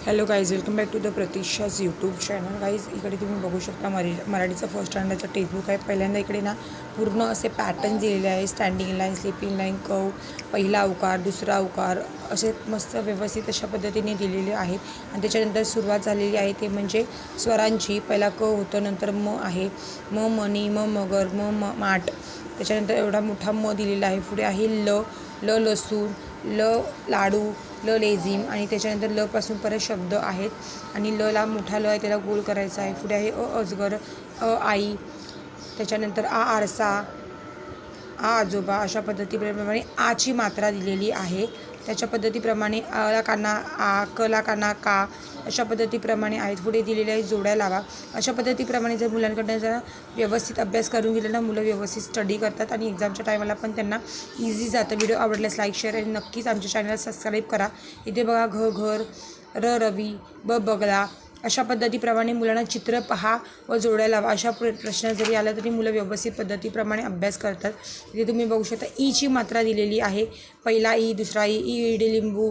Hello guys, welcome back to the Pratiksha's YouTube channel. Guys, इकडे तुम्ही बघू शकता मराठीचं फर्स्ट स्टँडर्डचं टेक्स्टबुक आहे. पहिल्यांदा इकडे ना पूर्ण असे पॅटर्न दिलेले आहे. स्टँडिंग लाईन, स्लिपिंग लाईन, कव, पहिला अवकार, दुसरा अवकार, असे मस्त व्यवस्थित अशा पद्धतीने दिलेले आहेत. आणि त्याच्यानंतर सुरुवात झालेली आहे ते म्हणजे स्वरांची. पहिला क होतं, नंतर म आहे, म मणी, म मगर, म माठ, त्याच्यानंतर एवढा मोठा म दिलेला आहे. पुढे आहे ल लसूण, ल लाडू, ल लेझिम, आणि त्याच्यानंतर ल पासून परत शब्द आहेत. आणि ल ला मोठा ल आहे, त्याला गोल करायचा आहे. पुढे आहे अजगर, आई, त्याच्यानंतर आरसा, आजोबा. अशा पद्धतीप्रमाणे आची मात्रा दिलेली आहे. त्याच्या पद्धतीप्रमाणे ला काना क ला काना का, अशा पद्धतीप्रमाणे आहेत. पुढे दिलेले आहे जोड्या लावा. अशा पद्धतीप्रमाणे जर मुलांकडनं जर व्यवस्थित अभ्यास करून गेलं ना, मुलं व्यवस्थित स्टडी करतात आणि एक्झामच्या टायमाला पण त्यांना इझी जातं. व्हिडिओ आवडल्यास लाईक, शेअर आणि नक्कीच आमच्या चॅनलला सबस्क्राईब करा. इथे बघा घर, र रवी, बगला. अशा पद्धतीप्रमाणे मुलांना चित्र पहा व जोड्या लावा. अशा प्रश्न जरी आला तरी मुलं व्यवस्थित पद्धतीप्रमाणे अभ्यास करतात. इथे तुम्ही बघू शकता ईची मात्रा दिलेली आहे. पहिला ई, दुसरा ई, इडे लिंबू,